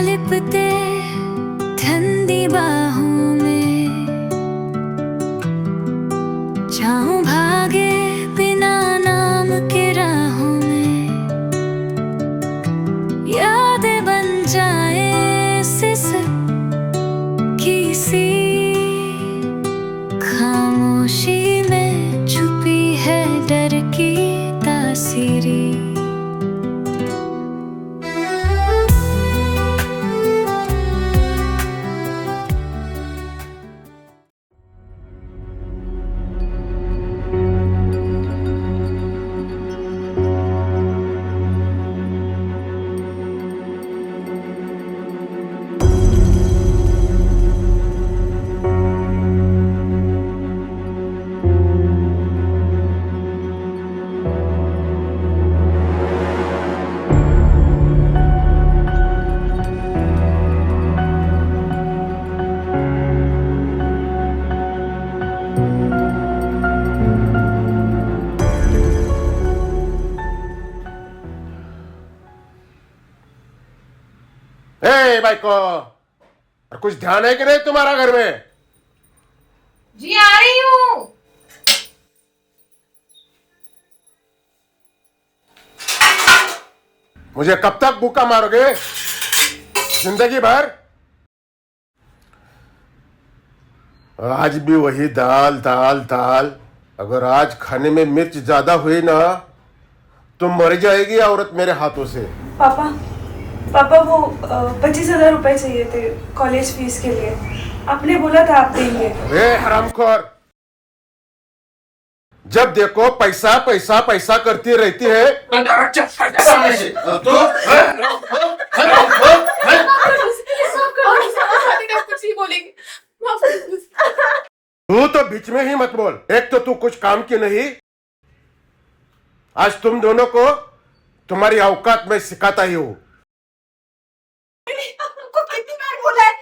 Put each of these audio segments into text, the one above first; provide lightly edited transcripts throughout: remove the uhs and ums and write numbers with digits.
लिपते ठंडी बाहों में, जाऊं भागे बिना नाम के राहों में, यादें बन जाए सिसक किसी खामोशी में छुपी है डर की तासीरी। बाइको, और कुछ ध्यान है कि नहीं तुम्हारा घर में? जी आ रही हूँ। मुझे कब तक भूखा मारोगे? जिंदगी भर? आज भी वही दाल दाल दाल। अगर आज खाने में मिर्च ज्यादा हुई ना तो मर जाएगी औरत मेरे हाथों से। पापा वो 25,000 रुपए चाहिए थे कॉलेज फीस के लिए। आपने बोला था आप देंगे। अरे हरामखोर, जब देखो पैसा पैसा पैसा करती रहती है। सामने से कुछ नहीं बोलेंगे। तू तो बीच में ही मत बोल। एक तो तू कुछ काम की नहीं, आज तुम दोनों को तुम्हारी औकात में सिखाता ही हूँ। कितनी बार बोला है?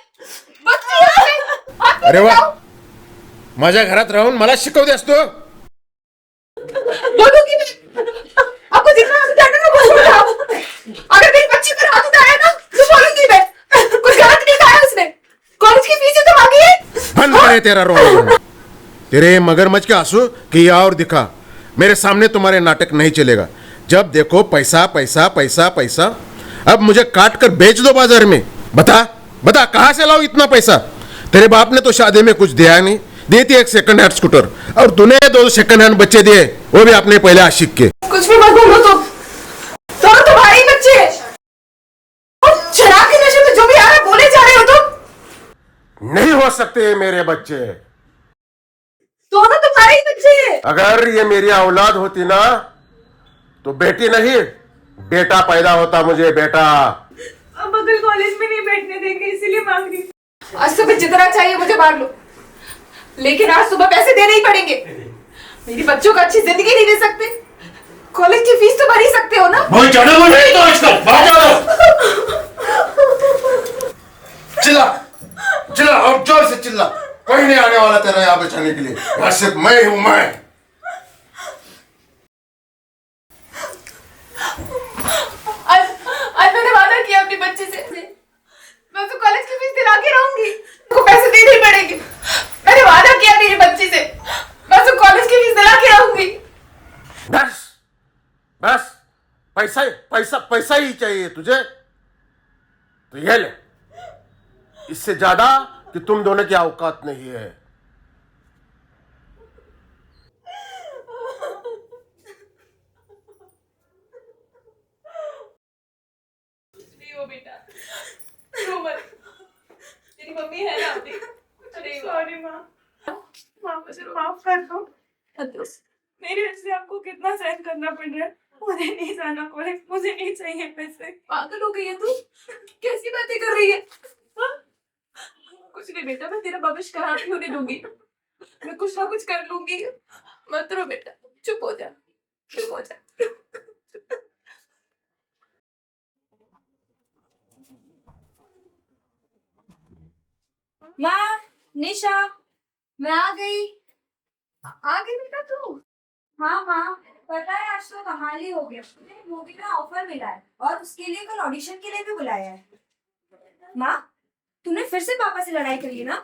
अरे वा, माझ्या घरात राहून मला शिकवतेस तू? बोलूंगी मैं। आपको जितना ना बोलूंगी आप। अगर मेरी बच्ची पर हाथ उठाया ना तो बोलूंगी मैं। कुछ गलत नहीं खाया उसने। कॉलेज की फीस तो मांगी है। बंद करे तेरा रोना। तेरे मगरमच्छ के आंसू किया और दिखा। मेरे सामने तुम्हारे नाटक नहीं चलेगा। जब देखो पैसा पैसा पैसा पैसा। अब मुझे काट कर बेच दो बाजार में। बता बता, कहां से लाऊं इतना पैसा? तेरे बाप ने तो शादी में कुछ दिया नहीं, दी थी एक सेकंड हैंड स्कूटर, और तूने 2 सेकंड हैंड बच्चे दिए, वो भी अपने पहले आशिक के। कुछ भी मत बोलो तुम। दोनों तुम्हारे ही बच्चे हैं। शराब के नशे में जो भी आ रहा है बोले जा रहे हो तुम। नहीं हो सकते मेरे बच्चे। दोनों तुम्हारे ही बच्चे हैं। अगर ये मेरी औलाद होती ना तो बेटी नहीं बेटा पैदा होता। मुझे बेटा। अब अगर कॉलेज में नहीं बैठने देंगे इसीलिए मांग रही। आज सुबह जितना चाहिए मुझे मार लो, लेकिन आज सुबह पैसे देने ही पड़ेंगे। मेरी बच्चों को अच्छी जिंदगी नहीं दे सकते, कॉलेज की फीस तो भर ही सकते हो ना। वो जाने वो नहीं तो आजकल बाहर जाओ। चिल्ला चिल्ला और जोर से चिल्ला। कोई नहीं आने वाला तेरा यहाँ बचाने के लिए। यहाँ सिर्फ मैं हूँ, मैं। आज मैंने वादा किया अपनी बच्ची से, मैं उसको कॉलेज की फीस दिला के रहूंगी। उसको पैसे देने ही पड़ेंगे। मैंने वादा किया मेरी बच्ची से, मैं उसको कॉलेज की फीस दिला के रहूंगी। बस बस, पैसा पैसा पैसा ही चाहिए तुझे तो ये ले। इससे ज्यादा कि तुम दोनों की औकात नहीं है। नहीं बेटा, रो मत। तेरी मम्मी है ना अभी। सॉरी माँ, मुझे माफ कर दो। मेरी वजह से आपको कितना सहन करना पड़ रहा है। मुझे नहीं जाना कॉलेज, मुझे नहीं चाहिए पैसे। पागल हो गई है तू? कैसी बातें कर रही है? हाँ? कुछ नहीं बेटा, मैं तेरा भविष्य खराब नहीं होने दूंगी। मैं कुछ ना कुछ कर लूंगी। मत रो बेटा, चुप हो जा, चुप हो जा। माँ, निशा, मैं आ गई। आ गई बेटा तू? हाँ माँ, पता है आज तो कमाल ही हो गया। मुझे मूवी में ऑफर मिला है और उसके लिए कल ऑडिशन के लिए भी बुलाया है। माँ, तुमने फिर से पापा से लड़ाई करी है ना?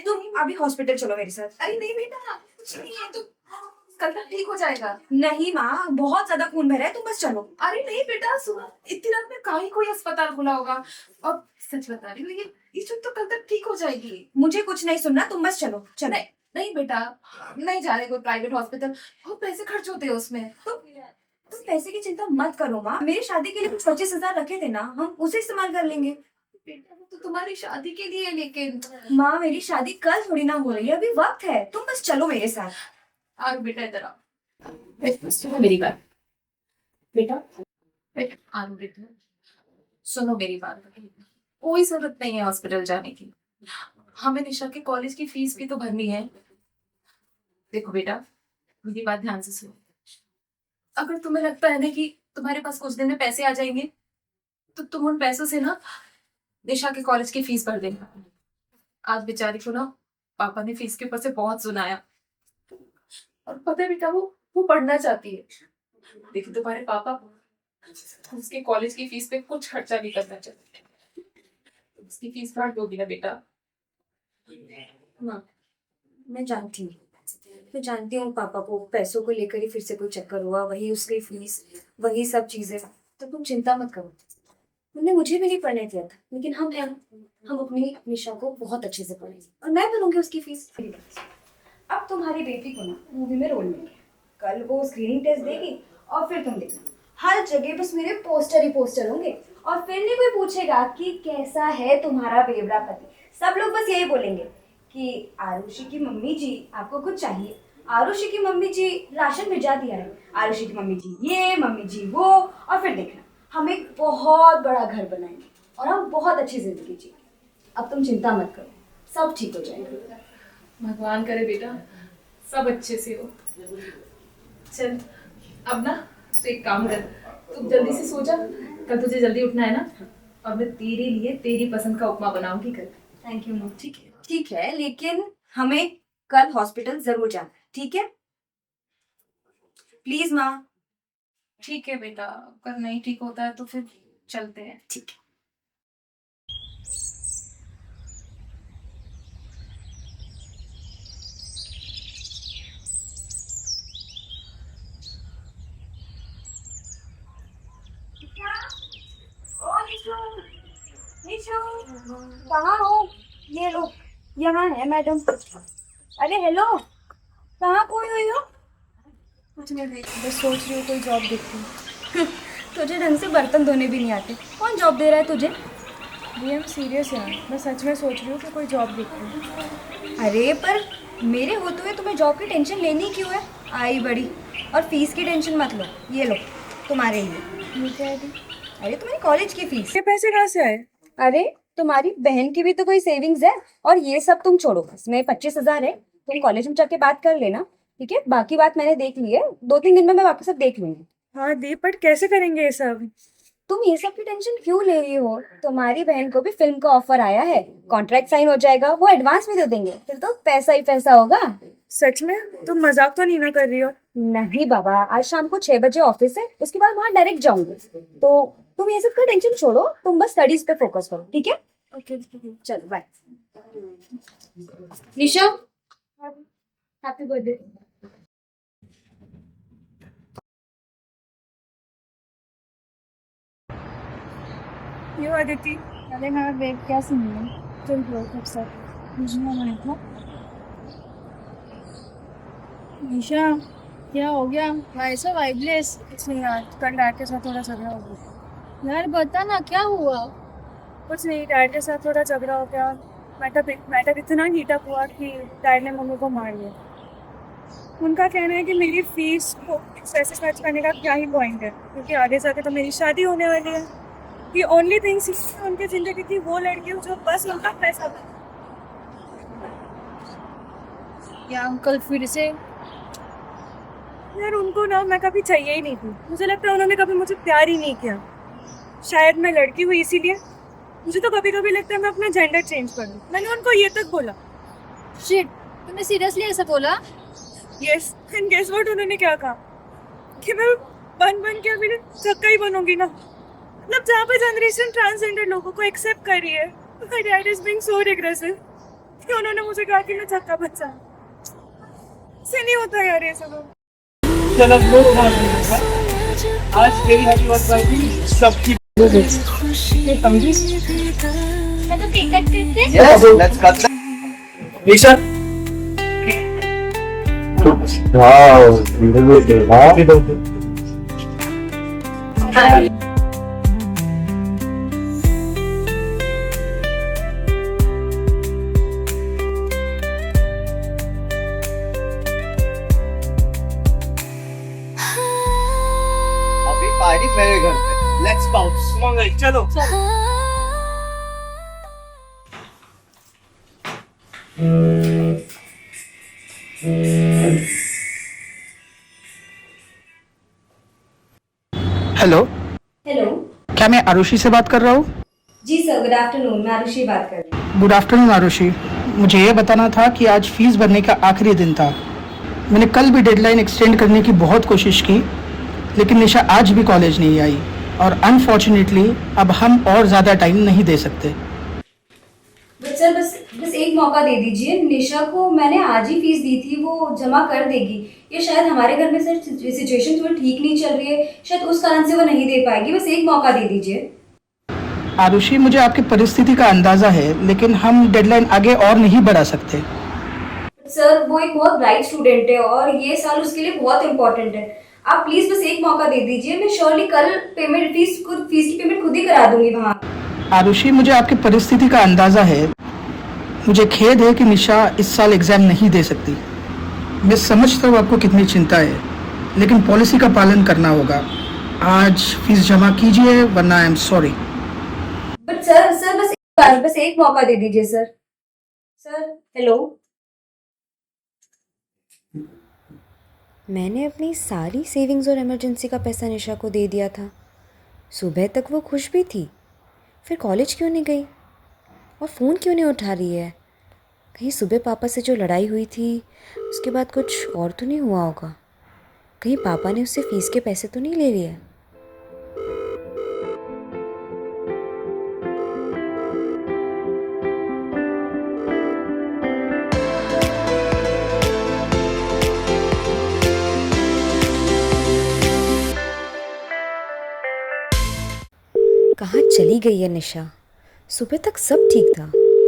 तुम अभी हॉस्पिटल चलो मेरे साथ। अरे नहीं बेटा, कुछ नहीं है, तो कल तक ठीक हो जाएगा। नहीं माँ, बहुत ज्यादा खून बह रहा है, तुम बस चलो। अरे नहीं बेटा, सुबह इतनी रात में कहीं कोई अस्पताल खुला होगा। और सच बता रही हूँ, ये चोट तो कल तक ठीक हो जाएगी। मुझे कुछ नहीं सुनना, तुम बस चलो चलो। नहीं नहीं बेटा, नहीं जा रहे कोई प्राइवेट हॉस्पिटल, बहुत पैसे खर्च होते हैं उसमें। तुम पैसे की चिंता मत करो माँ, मेरी शादी के लिए कुछ 25,000 रखे थे ना, हम उसे इस्तेमाल कर लेंगे। बेटा वो तो तुम्हारी शादी के लिए है, लेकिन माँ मेरी शादी कल थोड़ी ना हो रही है, अभी वक्त है, तुम बस चलो मेरे साथ। आओ बेटा इधर आओ। सुनो मेरी बात बेटा, बेटा आओ बेटा, सुनो मेरी बात। कोई जरूरत नहीं है हॉस्पिटल जाने की, हमें निशा के कॉलेज की फीस भी तो भरनी है। देखो बेटा, मेरी बात ध्यान से सुनो। अगर तुम्हें लगता है ना कि तुम्हारे पास कुछ दिन में पैसे आ जाएंगे, तो तुम उन पैसों से ना निशा के कॉलेज की फीस भर देना। आज बेचारी को ना पापा ने फीस के ऊपर से बहुत सुनाया, और पता है बेटा, वो पढ़ना चाहती है, लेकिन तुम्हारे पापा उसके कॉलेज की फीस पे कुछ खर्चा नहीं करना चाहते। उसकी फीस भर दोगी ना बेटा? माँ मैं जानती हूँ पापा को पैसों को लेकर ही फिर से कोई चक्कर हुआ, वही उसकी फीस, वही सब चीजें, तो तुम चिंता मत करो। उन्होंने मुझे भी नहीं पढ़ने दिया था, लेकिन हम अपनी निशा को बहुत अच्छे से पढ़ेंगे और मैं भरूंगी उसकी फीस। अब तुम्हारी बेटी को ना मूवी में रोल मिल गया, कल वो स्क्रीनिंग टेस्ट देगी और फिर तुम देखना हर जगह बस मेरे पोस्टर ही पोस्टर होंगे, और फिर नहीं कोई पूछेगा कि कैसा है तुम्हारा बेवड़ा पति। सब लोग बस यही बोलेंगे कि आरुषि की मम्मी जी आपको कुछ चाहिए, आरुषि की मम्मी जी राशन भिजा दिया है, आरुषि की मम्मी जी ये, मम्मी जी वो, और फिर देखना हम एक बहुत बड़ा घर बनाएंगे और हम बहुत अच्छी जिंदगी जिएंगे। अब तुम चिंता मत करो, सब ठीक हो जाएगा। भगवान करे बेटा सब अच्छे से हो। चल अब ना तो एक काम कर, तू जल्दी से सो जा, कल तुझे जल्दी उठना है ना, और मैं तेरे लिए तेरी पसंद का उपमा बनाऊंगी कल। Thank you mummy. ठीक है, लेकिन हमें कल हॉस्पिटल जरूर जाना है, ठीक है? प्लीज माँ। ठीक है बेटा, अगर नहीं ठीक होता है तो फिर चलते हैं। ठीक है। कहाँ हो? ये लो, यहाँ है मैडम। अरे हेलो, कहाँ खोई हुई हो? कुछ नहीं देख, बस सोच रही हूँ कोई जॉब देखती हूँ। तुझे ढंग से बर्तन धोने भी नहीं आते, कौन जॉब दे रहा है तुझे? ये हम सीरियस यार, मैं सच में सोच रही हूँ कि कोई जॉब देखती हूँ। अरे पर मेरे होते हुए तुम्हें जॉब की टेंशन लेनी क्यों है? आई बड़ी। और फीस की टेंशन मत लो, ये लो तुम्हारे लिए। ये क्या है? अरे तुम्हारी कॉलेज की फीस। ये पैसे कहाँ से आए? अरे तुम्हारी बहन की भी तो कोई सेविंग्स है, और ये सब तुम छोड़ो, इसमें 25,000 है, तुम कॉलेज में जाके बात कर लेना, ठीक है? बाकी बात मैंने देख ली है, 2-3 दिन में मैं वापस सब देख लूंगी। हाँ दी, बट कैसे करेंगे ये सब? तुम ये सब की टेंशन क्यों ले रही हो? तुम्हारी बहन को भी फिल्म का ऑफर आया है, कॉन्ट्रैक्ट साइन हो जाएगा, वो एडवांस भी दे देंगे, फिर तो पैसा ही पैसा होगा। सच में? तुम मजाक तो नहीं ना कर रही हो? नहीं बाबा, आज शाम को 6 बजे ऑफिस है, उसके बाद वहाँ डायरेक्ट जाऊंगी, तो तुम ये सब का टेंशन छोड़ो, तुम बस स्टडीज पे फोकस करो, ठीक है? ओके, चलो बाय। निशा हैप्पी बर्थडे। ये आदिति। अरे हाँ बेब, क्या सुनिए? तुम लोग एक साथ मुझे नहीं था। निशा, क्या हो गया? भाई सब वाइबलेस। कुछ नहीं यार, कल डैड के साथ थोड़ा झगड़ा हो गया। यार बता ना, क्या हुआ? कुछ नहीं, डैड के साथ थोड़ा झगड़ा हो गया। मैटर इतना हीटअप हुआ कि डैड ने मम्मी को मार दिया। उनका कहना है कि मेरी फीस को पैसे खर्च करने का क्या ही पॉइंट है, क्योंकि आगे जाके तो मेरी शादी होने वाली है। ये ओनली थिंग्स उनकी जिंदगी की वो लड़की हो जो बस उनका पैसा। क्या अंकल फिर से? यार उनको ना मैं कभी चाहिए ही नहीं थी, मुझे लगता है उन्होंने कभी मुझे प्यार ही नहीं किया। शायद मैं लड़की हुई इसीलिए। मुझे तो कभी कभी लगता है मैं अपना जेंडर चेंज कर दूँ। मैंने उनको ये तक बोला। शिट, तुमने सीरियसली ऐसा बोला? यस, एंड गेस व्हाट उन्होंने क्या कहा कि मैं बन के अभी चक्का ही बनूंगी ना। मतलब जहाँ पे जनरेशन ट्रांसजेंडर लोगों को एक्सेप्ट कर रही है, my dad is being so regressive कि उन्होंने मुझे कहा कि मैं छक्का बच्चा से नहीं होता यार ये सब। चलो वो आज तेरी हैप्पी बर्थडे सबकी खुशी समझी? मैं तो केक कट करते yes let's cut Nisha Wow, beautiful. Happy birthday. अभी पार्टी मेरे घर पे लेट्स बाउंस मंगल चलो हेलो, हेलो। क्या मैं आरुषि से बात कर रहा हूँ? जी सर, गुड आफ्टरनून। मैं आरुषि बात कर रही हूँ। Good afternoon Arushi. मुझे ये बताना था कि आज फीस भरने का आखिरी दिन था। मैंने कल भी डेडलाइन एक्सटेंड करने की बहुत कोशिश की, लेकिन निशा आज भी कॉलेज नहीं आई और अनफॉर्चुनेटली अब हम और ज़्यादा टाइम नहीं दे सकते। बट सर बस बस एक मौका दे दीजिए। निशा को मैंने आज ही फीस दी थी, वो जमा कर देगी। ये शायद हमारे घर में सर सिचुएशन थोड़ी ठीक नहीं चल रही है, शायद उस कारण से वो नहीं दे पाएगी। बस एक मौका दे दीजिए। आरुषि, मुझे आपकी परिस्थिति का अंदाज़ा है, लेकिन हम डेडलाइन आगे और नहीं बढ़ा सकते। सर वो एक बहुत ब्राइट स्टूडेंट है और ये साल उसके लिए बहुत इंपॉर्टेंट है। आप प्लीज बस एक मौका दे दीजिए। मैं श्योरली कल फीस की पेमेंट खुद ही करा दूंगी वहाँ। आरुषि, मुझे आपकी परिस्थिति का अंदाज़ा है। मुझे खेद है कि निशा इस साल एग्ज़ाम नहीं दे सकती। मैं समझता हूँ आपको कितनी चिंता है, लेकिन पॉलिसी का पालन करना होगा। आज फीस जमा कीजिए, वरना I am sorry. But sir बस एक मौका दे दीजिए सर। Sir hello. मैंने अपनी सारी सेविंग्स और इमरजेंसी का पैसा निशा को दे दिया था। सुबह तक वो खुश भी थी, फिर कॉलेज क्यों नहीं गई और फ़ोन क्यों नहीं उठा रही है? कहीं सुबह पापा से जो लड़ाई हुई थी उसके बाद कुछ और तो नहीं हुआ होगा? कहीं पापा ने उससे फ़ीस के पैसे तो नहीं ले लिए? कहाँ चली गई है निशा? सुबह तक सब ठीक था,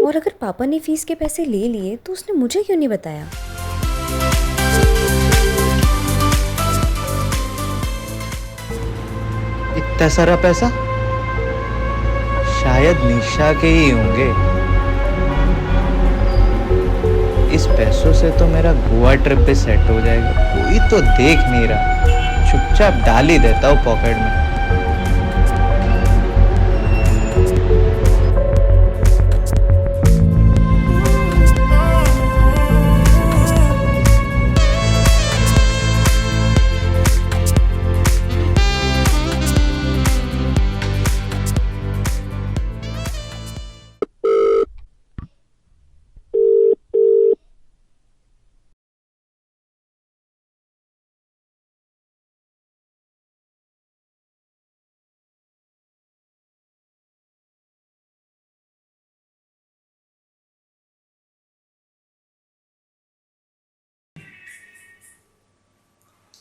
और अगर पापा ने फीस के पैसे ले लिए तो उसने मुझे क्यों नहीं बताया? इतना सारा पैसा शायद निशा के ही होंगे। इस पैसों से तो मेरा गोवा ट्रिप भी सेट हो जाएगा। कोई तो देख नहीं रहा, चुपचाप डाल ही देता हूँ पॉकेट में।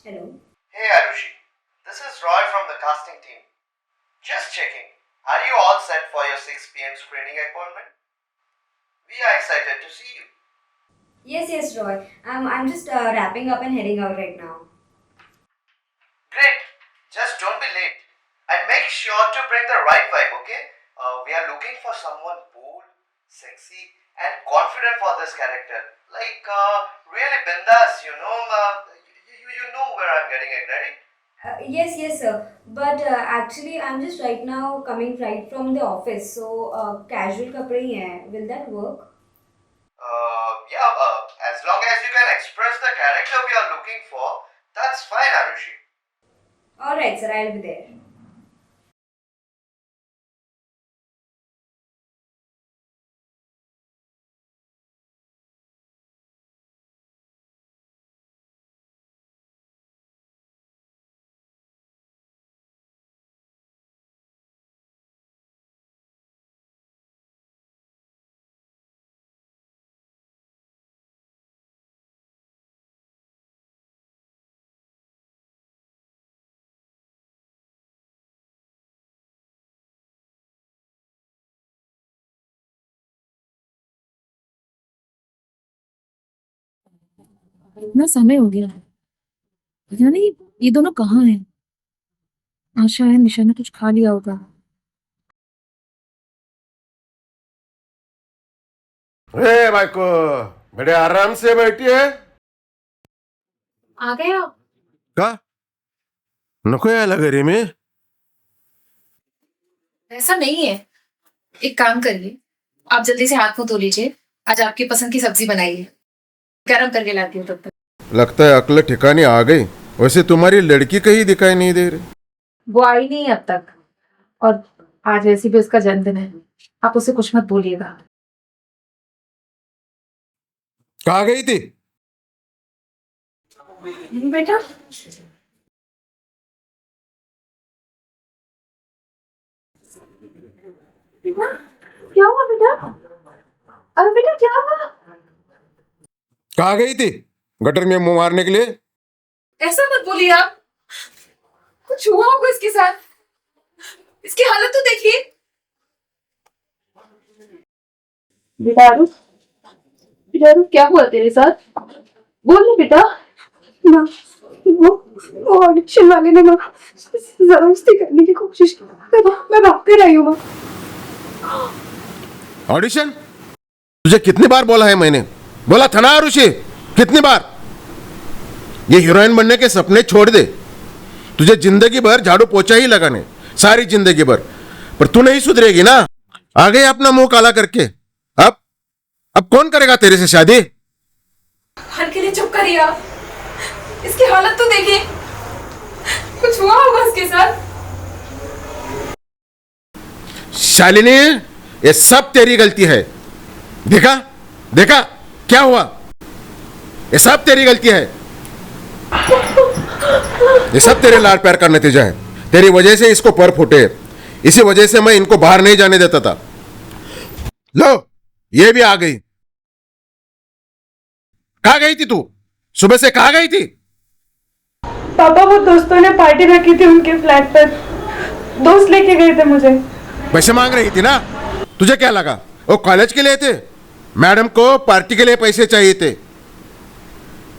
Hello. Hey Arushi, this is Roy from the casting team. Just checking. Are you all set for your 6 p.m. screening appointment? We are excited to see you. Yes, Roy. I'm just wrapping up and heading out right now. Great. Just don't be late. And make sure to bring the right vibe, okay? We are looking for someone bold, sexy, and confident for this character. Like, really bindas, you know. You know where I'm getting it, right? Yes, sir. But actually, I'm just right now coming right from the office, so casual कपड़े ही हैं. Will that work? Yeah, as long as you can express the character we are looking for, that's fine, Arushi. All right, sir. I'll be there. इतना समय हो गया यानी ये दोनों कहाँ हैं? आशा है निशा ने कुछ खा लिया होगा। ए बायको, बड़े आराम से बैठी है आ गए आप? का? नको यायला घरी मी? ऐसा नहीं है, एक काम करिए, आप जल्दी से हाथ मुंह धो लीजिए। आज आपकी पसंद की सब्जी बनाइए, गरम करके लाती हूँ तब तक। लगता है अक्ल ठिकाने आ गई। वैसे तुम्हारी लड़की कहीं दिखाई नहीं दे रही। वो आई नहीं अब तक, और आज वैसे भी उसका जन्मदिन है, आप उसे कुछ मत बोलिएगा। कहाँ गई थी? बेटा क्या हुआ बेटा? अरे बेटा क्या हुआ? कहाँ गई थी? गटर में मुंह मारने के लिए? ऐसा मत बोलिए आप, कुछ हुआ होगा इसके साथ, इसकी हालत तो देखिए। बेटा आरुष, क्या हुआ तेरे साथ? बोल ना बेटा। माँ, वो ऑडिशन वाले ने माँ जबरदस्ती करने की कोशिश की। मैं भाग कर आई हूँ माँ। ऑडिशन? तुझे कितनी बार बोला है मैंने? बोला था ना आरुषि, कितनी बार? ये हीरोइन बनने के सपने छोड़ दे। तुझे जिंदगी भर झाड़ू पोछा ही लगाने, सारी जिंदगी भर। पर तू नहीं सुधरेगी ना। आ गई अपना मुंह काला करके। अब कौन करेगा तेरे से शादी? हर के लिए चुप करिए आप, इसकी हालत तो देखिए, कुछ हुआ होगा इसके साथ। शालिनी, ये सब तेरी गलती है। देखा देखा क्या हुआ? ये सब तेरी गलती है। ये सब तेरे लाड प्यार का नतीजा है। तेरी वजह से इसको पर फूटे। इसी वजह से मैं इनको बाहर नहीं जाने देता था। लो, ये भी आ गई। कहाँ गई थी तू? सुबह से कहाँ गई थी? पापा, वो दोस्तों ने पार्टी रखी थी उनके फ्लैट पर, दोस्त लेके गए थे मुझे। पैसे मांग रही थी ना? तुझे क्या लगा वो कॉलेज के लिए थे? मैडम को पार्टी के लिए पैसे चाहिए थे।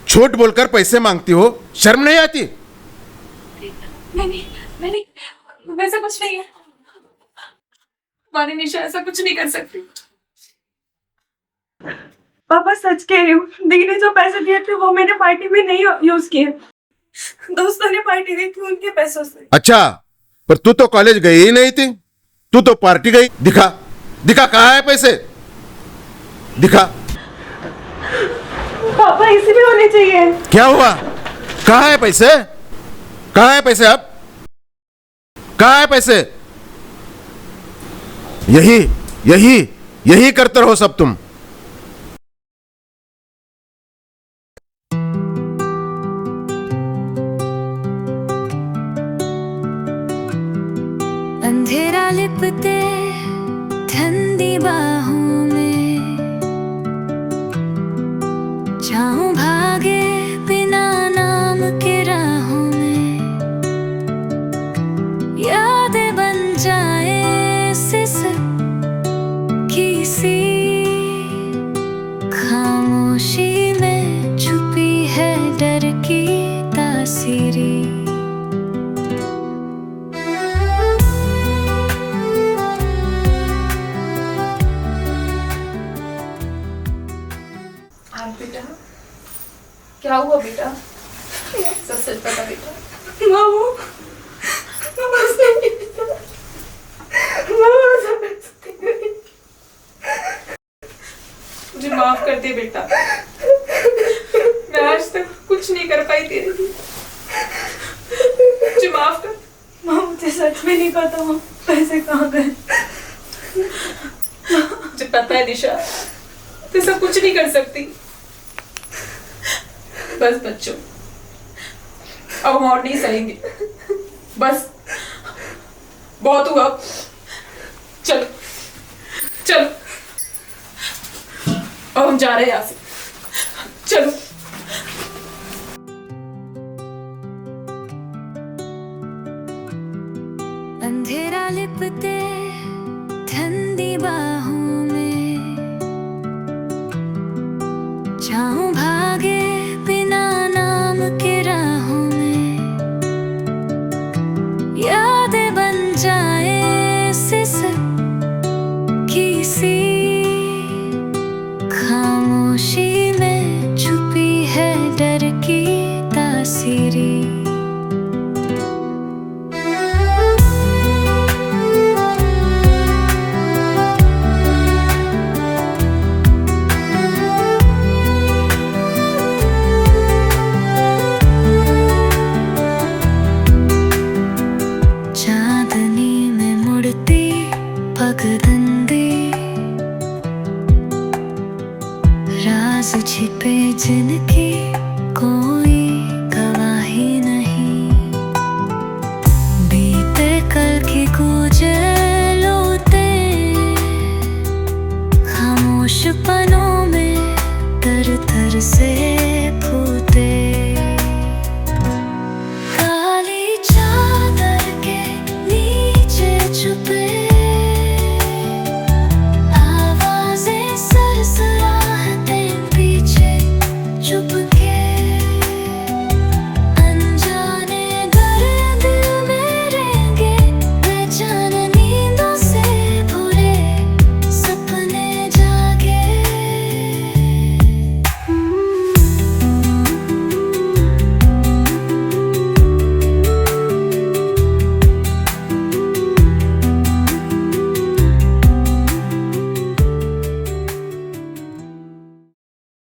झूठ बोलकर पैसे मांगती हो, शर्म नहीं आती? नहीं, वैसा कुछ नहीं है। मानी निशा ऐसा कुछ नहीं कर सकती। पापा सच कह रही हूँ, दी ने जो पैसे दिए थे वो मैंने पार्टी में नहीं यूज किए। दोस्तों ने पार्टी दी थी उनके पैसों से। अच्छा, पर तू तो कॉलेज गई ही नहीं थी, तू तो पार्टी गई। दिखा दिखा, कहाँ है पैसे? दिखा। पापा इसी में होने चाहिए। क्या हुआ? कहाँ है पैसे? कहाँ है पैसे? अब कहाँ है पैसे? यही यही यही करते रहो सब तुम। अंधेरा लिपते ठंडी बाहों में, जाऊं भागे बिना नाम के राहों में, यादें बन जाए सिसकी सी, खामोशी में छुपी है डर की तासीरी। बेटा क्या हुआ बेटा? सच सच बता बेटा। मुझे माफ कर दे बेटा, मैं आज तक कुछ नहीं कर पाई तेरे लिए, मुझे माफ कर। माँ, मुझे सच में नहीं पता माँ, पैसे कहाँ गए। मुझे पता है निशा, तू सब कुछ नहीं कर सकती। बस बच्चों, अब हम और नहीं सहेंगे, बस बहुत हुआ। चलो चलो, अब हम जा रहे हैं यहाँ से, चलो। अंधेरा लिपते ठंडी बाहों में, जाऊं भागे बिना लगदन